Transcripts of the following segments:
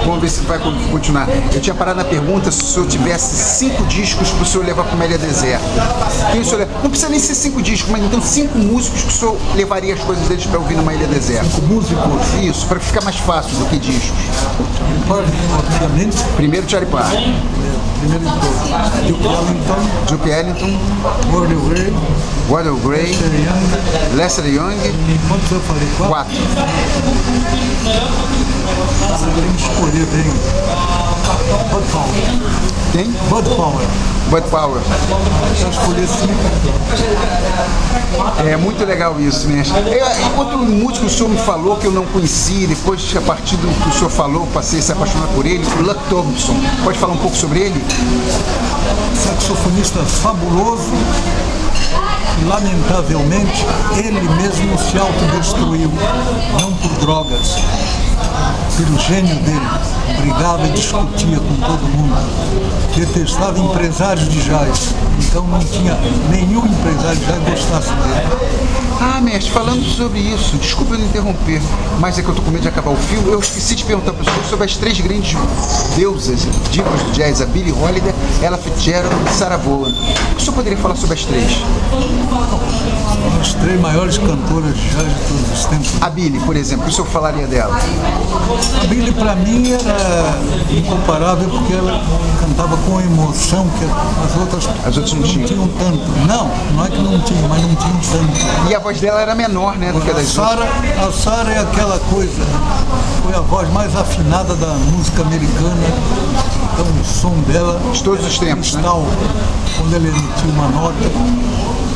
Vamos ver se vai continuar. Eu tinha parado na pergunta se o senhor tivesse 5 discos para o senhor levar para uma ilha deserta. Quem o senhor leva? Não precisa nem ser 5 discos, mas então 5 músicos que o senhor levaria as coisas deles para ouvir numa ilha deserta. 5 músicos? Isso, para ficar mais fácil do que discos. Obviamente. Primeiro Charlie Parker. Primeiro então, Duke Ellington. Wardell Gray. Lester Young. Quantos eu falei? 4. Tem que escolher bem. Bud Powell. Quem? Bud Powell. Bud Powell. Se eu escolher 5. É muito legal isso, né? Outro músico que o senhor me falou que eu não conhecia, depois, a partir do que o senhor falou, passei a se apaixonar por ele, o Luck Thompson. Pode falar um pouco sobre ele? Saxofonista fabuloso. Lamentavelmente, ele mesmo se autodestruiu, não por drogas, pelo gênio dele. Brigava e discutia com todo mundo. Detestava empresários de jazz, então não tinha nenhum empresário de jazz que gostasse dele. Ah, mestre, falando sobre isso, desculpa eu me interromper, mas é que eu tô com medo de acabar o filme. Eu esqueci de perguntar para o senhor sobre as 3 grandes deusas, divas do jazz, a Billie Holiday, Ella Fitzgerald e Sarah Vaughan. O senhor poderia falar sobre as 3? As 3 maiores cantoras de jazz de todos os tempos. A Billie, por exemplo, o que o senhor falaria dela? A Billie, para mim, era incomparável porque ela cantava com emoção que as outras não tinham tanto. Não é que não tinham, mas não tinham tanto. E a voz dela era menor, né, do que a das outras. A Sarah é aquela coisa, foi a voz mais afinada da música americana, então o som dela... De todos os tempos, cristal, né? Quando ela emitia uma nota...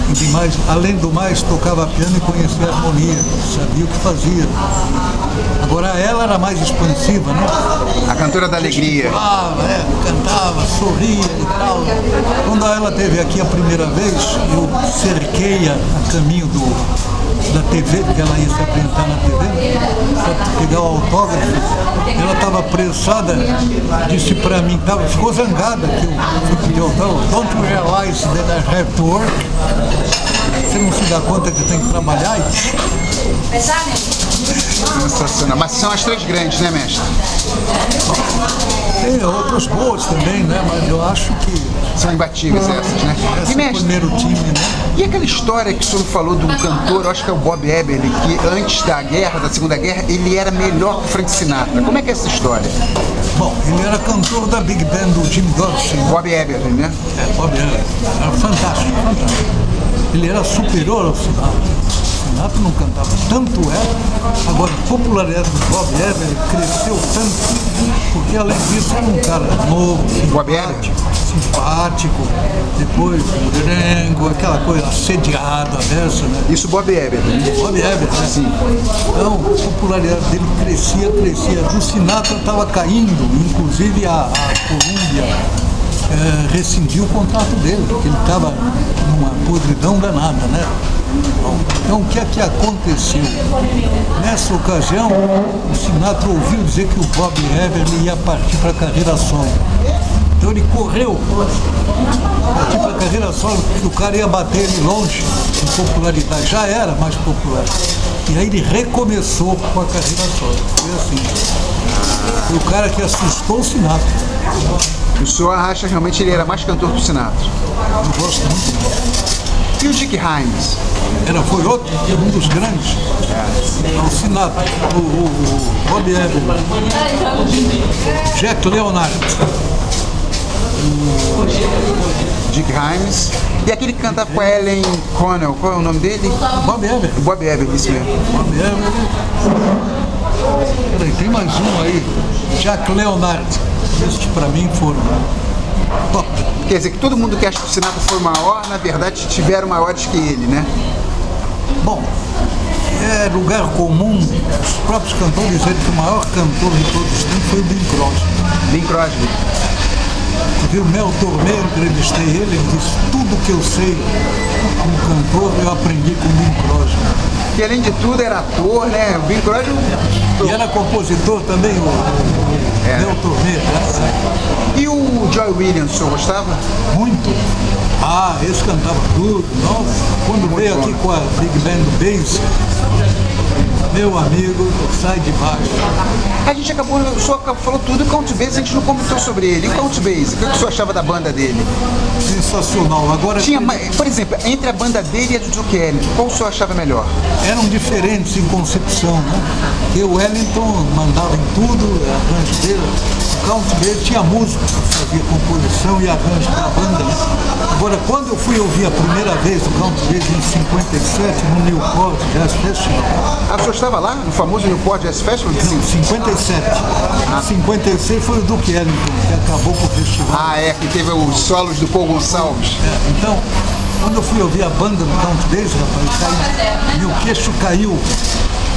E demais, além do mais, tocava piano e conhecia a harmonia, sabia o que fazia. Agora ela era mais expansiva, né? A cantora da alegria. Cantava, sorria e tal. Quando ela esteve aqui a primeira vez, eu cerquei a caminho da TV, porque ela ia se apresentar na TV, para pegar o autógrafo. Ela estava apressada, disse para mim, ficou zangada que eu fui pedir autógrafo. Don't you realize that I have to work? Você não se dá conta que tem que trabalhar? Sensacional. Mas são as 3 grandes, né, mestre? Tem outras boas também, né? Mas eu acho que... São imbatíveis essas, né? E mestre, o primeiro time, né? E aquela história que o senhor falou de um cantor, eu acho que é o Bob Eberly, que antes da Segunda Guerra, ele era melhor que o Frank Sinatra. Como é que é essa história? Bom, ele era cantor da Big Band do Jim Dorsey. Bob Eberly, né? Bob Eberly. Era fantástico. Ele era superior ao Sinatra. Sinatra não cantava, tanto é. Agora, a popularidade do Bob Eberly cresceu tanto, porque além disso era um cara novo, simpático, depois morengo, aquela coisa assediada dessa, né? Isso, Bob Eberly. Bob Eberly, né? Sim. Então, a popularidade dele crescia. O Sinatra estava caindo, inclusive a Columbia rescindiu o contrato dele, porque ele estava numa podridão danada, né? Então, o que é que aconteceu? Nessa ocasião, o Sinatra ouviu dizer que o Bob Eberly ia partir para a carreira solo. Então ele correu, partiu para a carreira solo, porque o cara ia bater ele longe em popularidade, já era mais popular. E aí ele recomeçou com a carreira solo. Foi assim. Foi o cara que assustou o Sinatra. O senhor acha realmente que ele era mais cantor que o Sinatra? Eu gosto muito. E o Dick Haymes? Foi outro, um dos grandes. O Sinatra, o Bob Eberly, Jack Leonard, o Dick Haymes. E aquele que cantava com a Ellen Connell, qual é o nome dele? Bob Eberly. Bob Eberly, isso mesmo. Bob Eberly. Peraí, tem mais um aí, Jack Leonard. Estes para mim foram top. Quer dizer que todo mundo que acha que o Sinatra foi maior, na verdade, tiveram maiores que ele, né? Bom, é lugar comum, os próprios cantores dizem que o maior cantor de todos os tempos foi o Bing Crosby. Bing Crosby. Porque o Mel Tormé, eu entrevistei ele disse, tudo que eu sei como cantor, eu aprendi com o Bing Crosby. Que além de tudo era ator, né? O Bing Crosby... E era compositor também, o Mel Tormé. Né? E o Joy Williams, o senhor gostava? Muito. Esse cantava tudo. Nossa, quando veio aqui com a Big Band do Bass, Meu amigo, sai de baixo. A gente acabou, o senhor falou tudo, e o Count Basie a gente não comentou sobre ele. E o Count Basie, o que o senhor achava da banda dele? Sensacional. Agora, Tinha, por exemplo, entre a banda dele e a do Duke Ellington, qual o senhor achava melhor? eram diferentes em concepção, né? E o Ellington mandava em tudo, arranjo dele. O Count Basie tinha música, fazia composição e arranjo para a banda, né? Agora, quando eu fui ouvir a primeira vez o Count Basie em 57 no Newport Jazz Festival. Ah, o senhor estava lá, no famoso Newport Jazz Festival? Não, 57. Em 56 foi o Duke Ellington que acabou com o festival. Ah, é, que teve os solos do Paul Gonçalves. Então, quando eu fui ouvir a banda do Count Basie, rapaz, meu queixo caiu.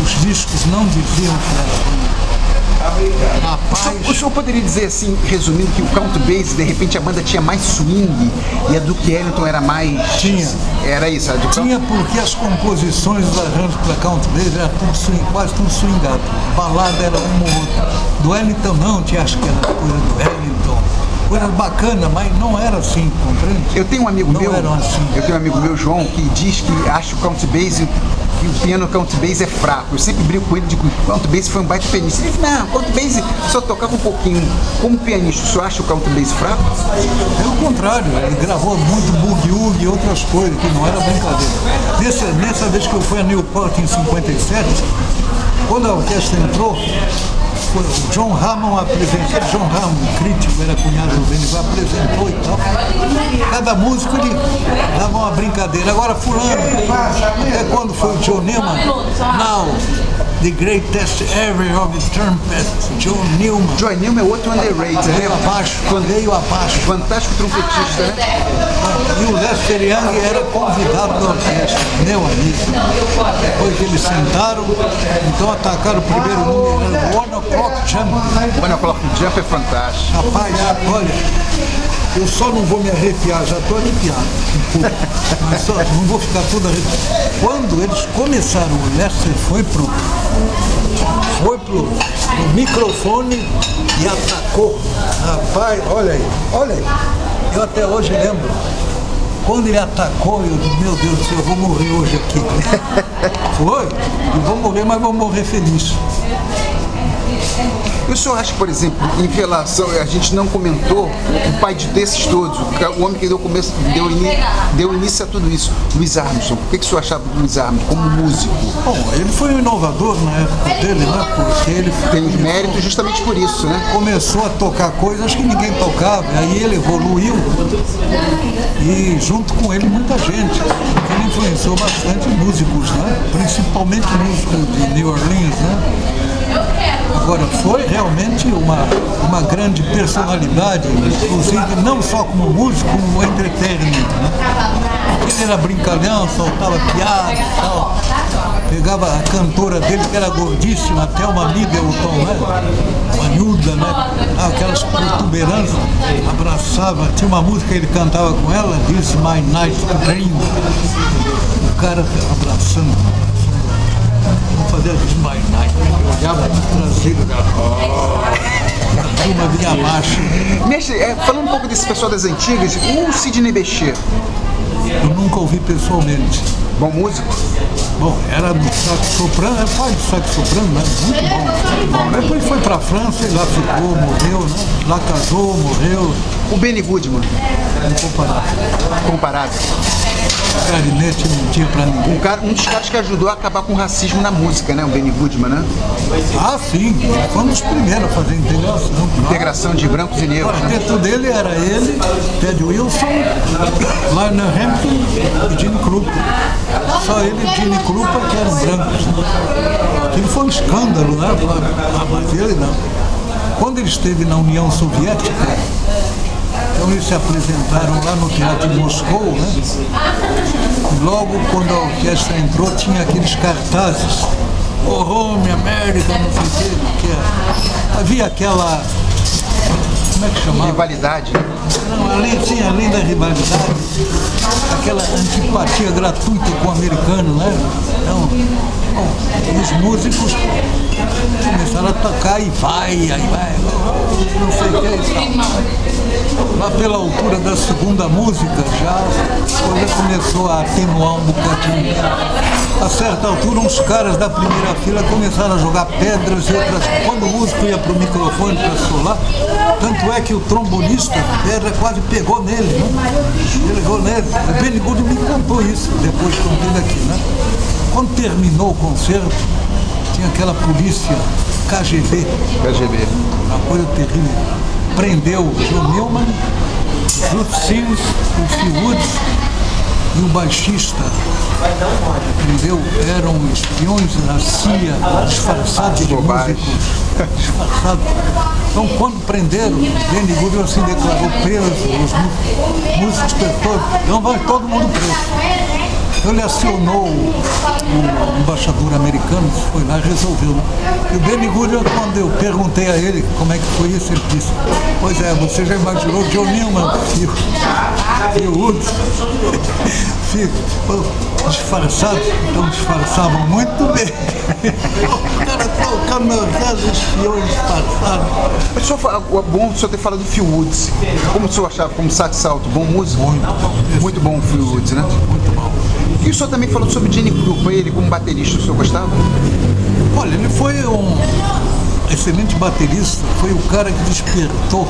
Os discos não diziam que era banda. O senhor poderia dizer assim, resumindo, que o Count Basie, de repente a banda tinha mais swing e a Duke Ellington era mais... Tinha. Era isso, a de Tinha porque as composições dos arranjos para Count Basie era tudo swing, quase tudo swingado. Balada era uma ou outra. Do Ellington não, tinha acho que era coisa do Ellington. Coisa bacana, mas não era assim, compreende? Eu tenho um amigo meu, assim. eu tenho um amigo meu, João, que diz que acha o Count Basie, que o piano Count Basie é fraco. Eu sempre brinco com ele, digo, o Count Basie foi um baita pianista. Ele diz, não, o Count Basie só tocava um pouquinho. Como pianista, o senhor acha o Count Basie fraco? Pelo contrário, ele gravou muito boogie-woogie e outras coisas, que não era brincadeira. Nessa vez que eu fui a Newport em 57, quando a orquestra entrou, o John Hammond apresentou, John Hammond, crítico, era cunhado do Benny, apresentou e tal. Cada músico ele dava uma brincadeira. Agora fulano, até quando foi o John Newman, now the greatest ever of the trumpet, John Newman. John Newman é outro underrated, Veio né? abaixo, veio abaixo. Fantástico trompetista, né? E o Lester Young era convidado da orquestra, meu amigo. Depois que eles sentaram, então atacaram o primeiro número, era o One O'Clock Jump. One O'Clock Jump é fantástico. Rapaz, olha, eu só não vou me arrepiar, já estou arrepiado um pouco, mas só não vou ficar todo arrepiado. Quando eles começaram, o Lester foi pro microfone e atacou. Rapaz, olha aí, eu até hoje lembro. Quando ele atacou, eu disse, meu Deus do céu, eu vou morrer hoje aqui. Foi, eu vou morrer, mas vou morrer feliz. E o senhor acha, por exemplo, em relação, a gente não comentou, o pai desses todos, o homem que deu início a tudo isso, Louis Armstrong. O que o senhor achava do Louis Armstrong como músico? Bom, ele foi um inovador na época dele, né? Porque ele tem os méritos justamente por isso, né? Começou a tocar coisas que ninguém tocava, aí ele evoluiu e junto com ele muita gente. Ele influenciou bastante músicos, né? Principalmente músicos de New Orleans, né? Agora, foi realmente uma grande personalidade, inclusive não só como músico, como entertainment, né? Ele era brincalhão, soltava piada e tal. Pegava a cantora dele, que era gordíssima, até uma Middleton, né? Manhuda, né? Aquelas protuberâncias, abraçava. Tinha uma música que ele cantava com ela, This My Night Dream. O cara abraçando. Vamos fazer This My Night. Eu olhava no traseiro, a turma vinha abaixo. Mestre, falando um pouco desse pessoal das antigas, o Sidney Bechet. Eu nunca ouvi pessoalmente. Bom músico? Bom, era do sax soprano, é pai do sax soprano, né? Muito bom. Bom, depois foi pra França e lá ficou, morreu, né? Lá casou, morreu. O Benny Goodman? Comparado. Clarinete não tinha pra ninguém. Um dos caras que ajudou a acabar com o racismo na música, né? O Benny Goodman, né? Ah, sim. Foi um dos primeiros a fazer integração. Integração de brancos e negros. O quarteto dele era ele, Ted Wilson, Lionel Hampton e Gene Krupa. Só ele e Gene Krupa que eram brancos. Aquilo foi um escândalo, né? Mas ele não. Quando ele esteve na União Soviética, então eles se apresentaram lá no Teatro de Moscou, né? Logo quando a orquestra entrou, tinha aqueles cartazes. Oh, Home, América, não sei o que. Havia aquela... Como é que chamava? Rivalidade. Não, além da rivalidade, aquela antipatia gratuita com o americano, né? Então, bom, os músicos começaram a tocar e vai, não sei o que e tal. Lá pela altura da segunda música, já a coisa começou a atenuar um bocadinho. A certa altura, uns caras da primeira fila começaram a jogar pedras e outras. Quando o músico ia para o microfone para solar, tanto é que o trombonista, a pedra quase pegou nele, né? Pegou nele. O Benny Goodman me contou isso depois que eu vim aqui, né? Quando terminou o concerto, tinha aquela polícia KGB. Uma coisa terrível. Prendeu o John Newman, o Ruth Sims, o Phil Woods e o baixista. Entendeu? Eram espiões da CIA, disfarçados de músicos. Disfarçados. Então, quando prenderam, Benny Goodman assim declarou preso, os músicos todos. Então vai todo mundo preso. Então ele acionou o embaixador americano, foi lá e resolveu. Né? E o Benny Goodman, quando eu perguntei a ele como é que foi isso, ele disse: pois é, você já imaginou John Newman e o Woods? Disfarçados, então disfarçavam muito bem. O cara tocando na casa, espiões disfarçados. Mas o senhor, bom o senhor ter falado do Phil Woods. Como o senhor achava, como sax alto, bom músico? Muito bom o Phil Woods, né? Muito bom. E o senhor também falou sobre Gene Krupa, ele como baterista, o senhor gostava? Olha, ele foi um excelente baterista, foi o cara que despertou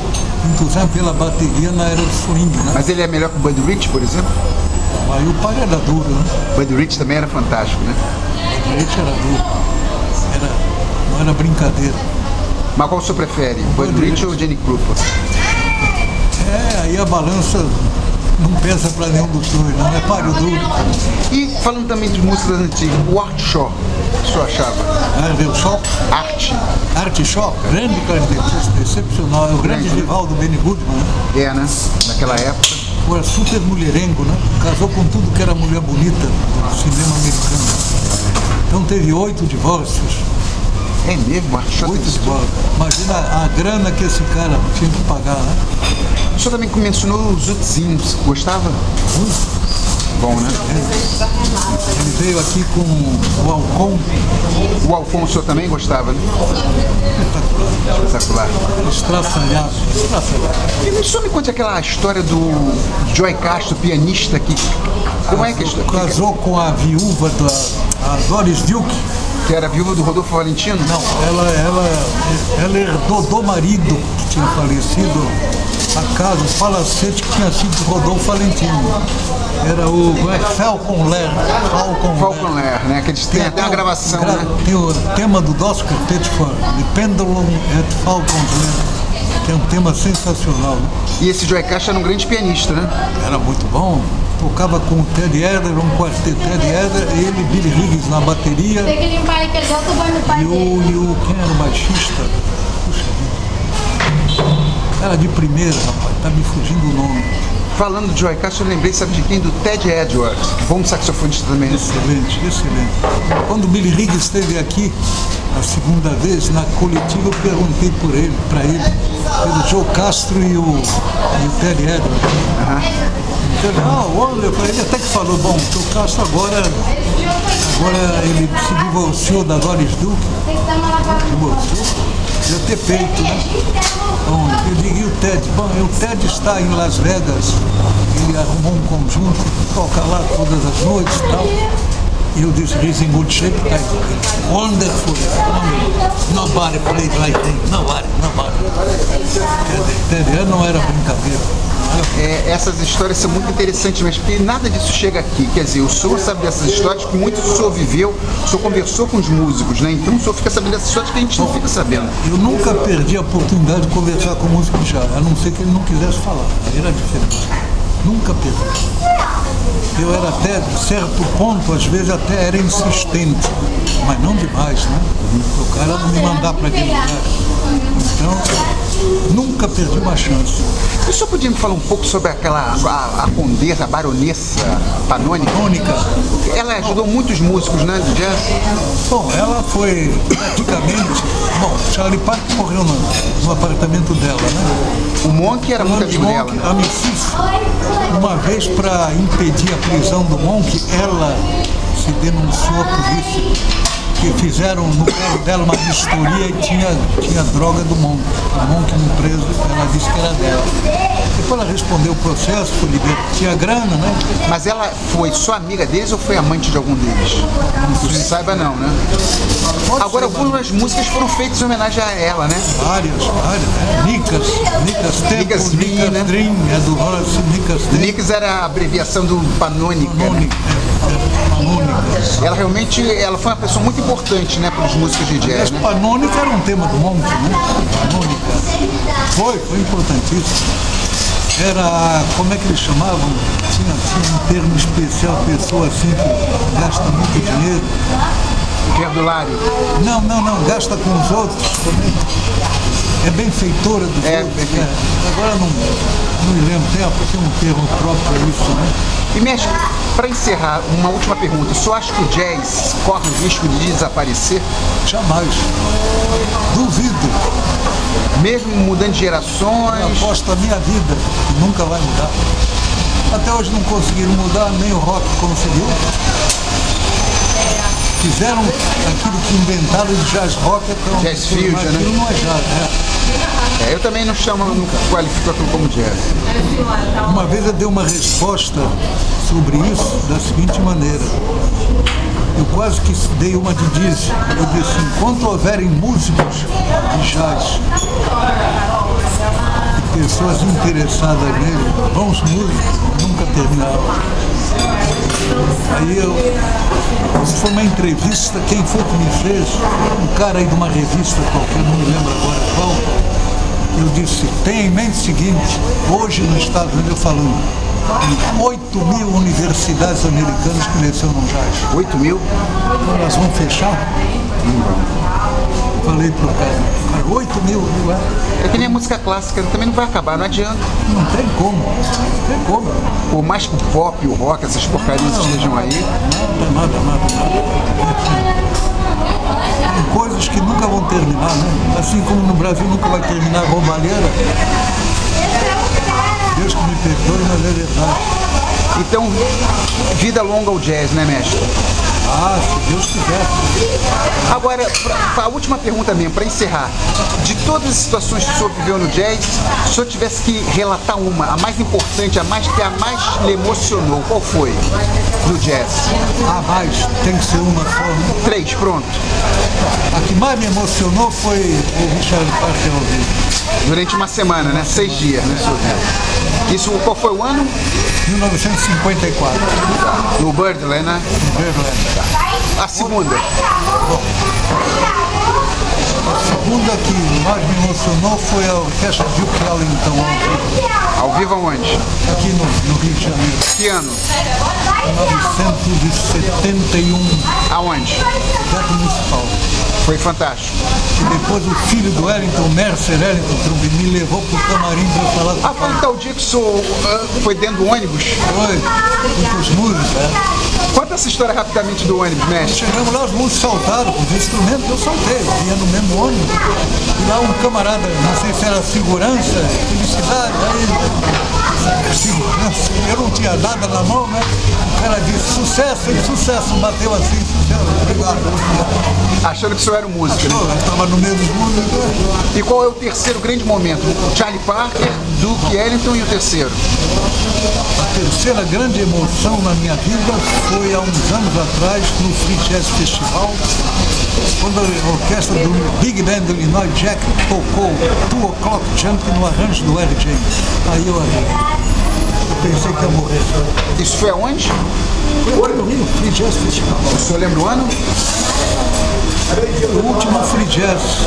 entusiasmo pela bateria na era do swing, né? Mas ele é melhor que o Buddy Rich, por exemplo? Aí o pai era duro, né? Buddy Rich também era fantástico, né? Buddy Rich era duro, não era brincadeira. Mas qual o senhor prefere, Buddy Rich ou Gene Krupa? Aí a balança não pesa para nenhum dos dois, não é páreo duro. E falando também de músicas antigas, o Art Shaw, o que o senhor achava? Viu só? Art Shaw, grande clarinetista, excepcional, é o grande rival do Benny Goodman, né? Né? Naquela época. Foi super mulherengo, né? Casou com tudo que era mulher bonita do cinema americano. Então teve 8 divórcios. É mesmo? Art Shaw? 8 divórcios. Imagina a grana que esse cara tinha que pagar, né? O senhor também mencionou os Utzinhos, gostava? Bom, né? Ele veio aqui com o Alcon. O Alcon o senhor também gostava, né? Espetacular. Estraçalhado. E o senhor me conte aquela história do Joey Castro, pianista, que... Como é que é a história? Casou com a viúva da Doris Duke. Que era viúva do Rodolfo Valentino? Não, ela herdou do marido que tinha falecido a casa, o palacete que tinha sido do Rodolfo Valentino. Era o Falcon Lair. Falcon Lair, né? Que eles têm até uma gravação, né? Tem o tema do Dos Quartet for The Pendulum at Falcon's Lair, que é um tema sensacional. Né? E esse Joey Castro era um grande pianista, né? Era muito bom. Tocava com o Ted Eder, um quarteto Ted Eder, ele, Billy Higgins na bateria. Tem que limpar aí, que ele já tá banho no pai dele. Quem era o baixista? Puxa vida. Era de primeira, rapaz, tá me fugindo o nome. Falando de Joey Castro, eu lembrei, sabe de quem? Do Ted Edwards, bom saxofonista também. Excelente. Quando o Billy Higgins esteve aqui, a segunda vez, na coletiva, eu perguntei para ele, pelo Joe Castro e o Ted Edwards. Ele até que falou, bom, o Joe Castro agora ele se divorciou da Doris Duke. Devia ter feito, né? Bom, eu digo, e o Ted? Bom, o Ted está em Las Vegas, ele arrumou um conjunto, toca lá todas as noites e tal. E eu disse, he's in good shape, wonderful, nobody played like him, nobody. Ted não era brincadeira. Essas histórias são muito interessantes, mas porque nada disso chega aqui. Quer dizer, o senhor sabe dessas histórias que muito o senhor viveu, o senhor conversou com os músicos, né? Então o senhor fica sabendo dessas histórias que a gente não fica sabendo. Eu nunca perdi a oportunidade de conversar com o músico já, a não ser que ele não quisesse falar. Era diferente. Nunca perdi. Eu era até, certo ponto, às vezes até era insistente, mas não demais, né? O cara não me mandar para aquele lugar. Então, nunca perdi uma chance. O senhor podia me falar um pouco sobre a condessa, a baronessa Panônica? Ela ajudou muitos músicos, né, do jazz? Bom, ela foi praticamente... Bom, Charlie Parker morreu no apartamento dela, né? O Monk era muito amigo dela. A Mississippi, uma vez para impedir a prisão do Monk, ela se denunciou à polícia porque fizeram no carro dela uma vistoria e tinha droga do Monk. O Monk no preso, ela disse que era dela. Depois ela respondeu o processo, foi liberta, tinha grana, né? Mas ela foi só amiga deles ou foi amante de algum deles? Não se saiba não, né? Agora, algumas músicas foram feitas em homenagem a ela, né? Várias, né? Nicas Tempo, Nicas Me, Nicas né? Dream, é do Horace Nicas Dream. Nicas era a abreviação do Panônica. Né? Panônica. Ela realmente foi uma pessoa muito importante, né, para os músicos de jazz, né? Panônica era um tema do Monk, né? Panônica. Foi importantíssimo. Era, como é que eles chamavam? Tinha um termo especial, pessoa assim que gasta muito dinheiro. Perdulário. Não, gasta com os outros também. É benfeitora dos outros. Né? Agora não me lembro, tem um termo próprio para isso, né? E mestre, para encerrar, uma última pergunta. O senhor acha que o jazz corre o risco de desaparecer? Jamais. Duvido. Mesmo mudando de gerações? Eu aposto a minha vida que nunca vai mudar. Até hoje não conseguiram mudar, nem o rock conseguiu. Fizeram aquilo que inventaram de jazz rock, então jazz fusion, né? Aquilo não é jazz, né? Eu também não qualifico aquilo como jazz. Uma vez eu dei uma resposta sobre isso da seguinte maneira. Eu quase que dei uma de Dizzy. Eu disse, enquanto houverem músicos de jazz e pessoas interessadas nele, bons músicos, nunca terminaram. Aí isso foi uma entrevista, quem foi que me fez? Um cara aí de uma revista qualquer, não me lembro agora qual. Eu disse, tenha em mente o seguinte, hoje nos Estados Unidos, eu falando, 8.000 universidades americanas que lecionam jazz. 8.000? Então elas vão fechar? Não vão. Falei pro cara, 8.000, É que nem a música clássica, também não vai acabar, não adianta. Não tem como. Por mais que o pop, o rock, essas porcarias estejam aí. Nada. Tem coisas que nunca vão terminar, né? Assim como no Brasil nunca vai terminar a roubalheira. Deus que me perdoe, mas é verdade. Então, vida longa ao jazz, né, mestre? Ah, se Deus quiser. Agora, a última pergunta mesmo, para encerrar. De todas as situações que o senhor viveu no jazz, se o senhor tivesse que relatar uma, a mais importante, que a mais lhe emocionou, qual foi no jazz? Ah, mais, tem que ser uma só, né? 3, pronto. A que mais me emocionou foi o Richard Parker ao vivo. Durante uma semana, né? 6 dias, né, senhor? Isso, qual foi o ano? 1954. No Birdland, né? Birdland. A segunda? A segunda que mais me emocionou foi a orquestra Duke Ellington Ao vivo aonde? aqui no Rio de Janeiro. Que ano? 1971, Aonde? Teatro Municipal. Foi fantástico. E depois o filho do Ellington, Mercer Ellington, me levou pro camarim para falar com o Foi um tal dia que o senhor foi dentro do ônibus? Foi, com os músicos, Conta essa história rapidamente do ônibus, mestre. Chegamos lá, os músicos saltaram com os instrumentos, eu saltei, eu ia no mesmo ônibus. E lá um camarada, não sei se era segurança, felicidade, aí, segurança, eu não tinha nada na mão, né? O cara disse, sucesso, bateu assim, sucesso, obrigado. Achando que o senhor era um músico, né? Eu estava no meio dos músicos. E qual é o terceiro grande momento? O Charlie Parker, Duke Ellington e o terceiro? A terceira grande emoção na minha vida foi há uns anos atrás, no Free Jazz Festival, quando a orquestra do Big Band do Illinois Jack tocou 2 O'Clock Jump no arranjo do R. James. Aí eu pensei que ia morrer. Isso foi aonde? Foi no Rio, Free Jazz Festival. O senhor lembra o ano? O último Free Jazz,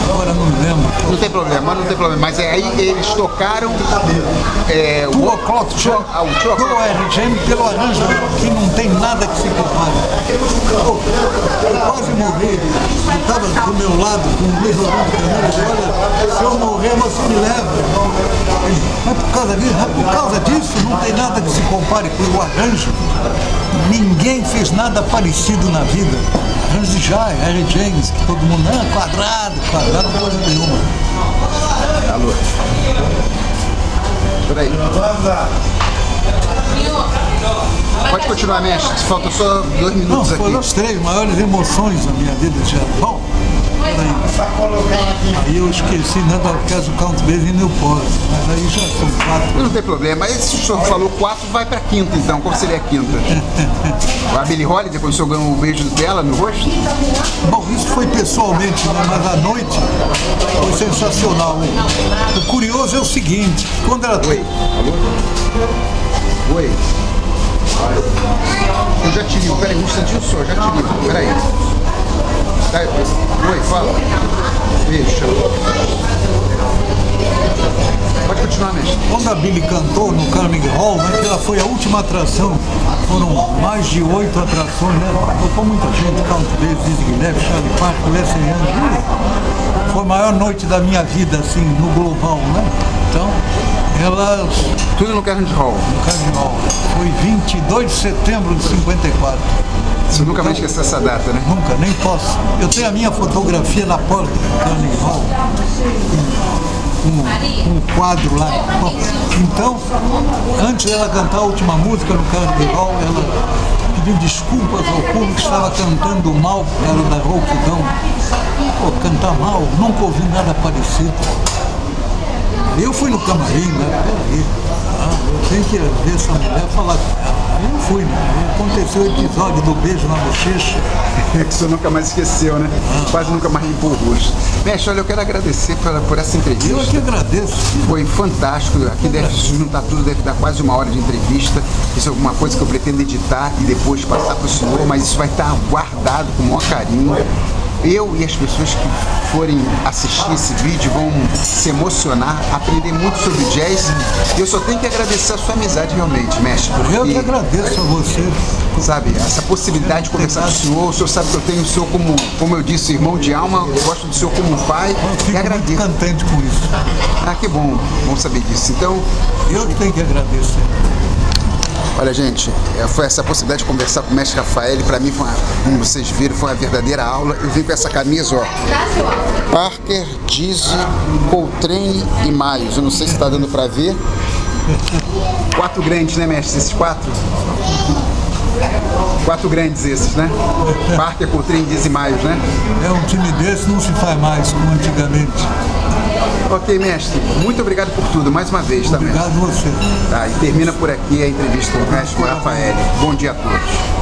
agora não me lembro. Não tem problema. Mas aí eles tocaram o 2 O'Clock Jump do R. James pelo arranjo que não tem nada que se compare. Eu quase morri. Eu estava do meu lado com o Luiz Orlando Fernandes. Olha, se eu morrer, você me leva. Mas por causa disso, não tem nada que se compare com o arranjo. Ninguém fez nada parecido na vida. Arranjo de Jai, R. James, que todo mundo, quadrado, coisa nenhuma. Alô? Peraí. Pode continuar, mestre. Faltam só 2 Não, minutos aqui. foram as 3 maiores emoções da minha vida de Japão. Aí eu esqueci, né, da Orquestra Count Basie em Newport, mas aí já são 4. Não tem problema. Aí se o senhor falou 4, vai pra quinta então. Qual seria a quinta? A Billie Holiday, quando o senhor ganhou um beijo dela no rosto? Bom, isso foi pessoalmente, né, mas à noite foi sensacional. O curioso é o seguinte, quando ela... Oi. Alô? Oi. Eu já te ligo. Peraí, um instantinho só. Já te ligo. Peraí. Tá, oi, fala. Beijo. Pode continuar, mestre. Quando a Billie cantou no Carnegie Hall, né, que ela foi a última atração, foram mais de 8 atrações, né? Tocou muita gente, Count Basie, Dizzy Gillespie, Charlie Parker, Leslie Young. Foi a maior noite da minha vida, assim, no global, né? Então, ela... Tudo no Carnegie Hall. No Carnegie Hall. Foi 22 de setembro de 54. Você nunca mais esqueceu essa data, né? Nunca, nem posso. Eu tenho a minha fotografia na porta do Carnegie Hall. Um quadro lá. Bom, então, antes dela cantar a última música no Carnegie Hall, ela pediu desculpas ao público que estava cantando mal, era da rouquidão. Pô, cantar mal, nunca ouvi nada parecido. Eu fui no camarim, né? Peraí, eu tenho que ver essa mulher falar com ela. Aí eu fui, né? Aconteceu o episódio do beijo na bochecha. É que o senhor nunca mais esqueceu, né? Quase nunca mais limpou o rosto. Mestre, olha, eu quero agradecer por essa entrevista. Eu que agradeço. Foi fantástico. Aqui deve se juntar tudo, deve dar quase 1 hora de entrevista. Isso é alguma coisa que eu pretendo editar e depois passar para o senhor, mas isso vai estar guardado com o maior carinho. Eu e as pessoas que forem assistir esse vídeo vão se emocionar, aprender muito sobre jazz. E eu só tenho que agradecer a sua amizade realmente, mestre. Eu que agradeço a você. Sabe, essa possibilidade de conversar com o senhor sabe que eu tenho o senhor como eu disse, irmão de alma, eu gosto do senhor como um pai. Eu fico e agradeço. muito contente com isso. Ah, que bom saber disso. Então, Eu que tenho que agradecer. olha, gente, foi essa possibilidade de conversar com o mestre Rafael. Para mim, como vocês viram, foi uma verdadeira aula. Eu vim com essa camisa, ó, Parker, Dizzy, Coltrane e Miles. Eu não sei se está dando para ver. 4 grandes, né, mestre? Esses 4? 4 grandes esses, né? Parker, Coltrane, Dizzy e Miles, né? É um time desse não se faz mais como antigamente. Ok, mestre. Muito obrigado por tudo, mais uma vez, tá, mestre? Obrigado a você. Tá, e termina por aqui a entrevista com o mestre Rafael. Bom dia a todos.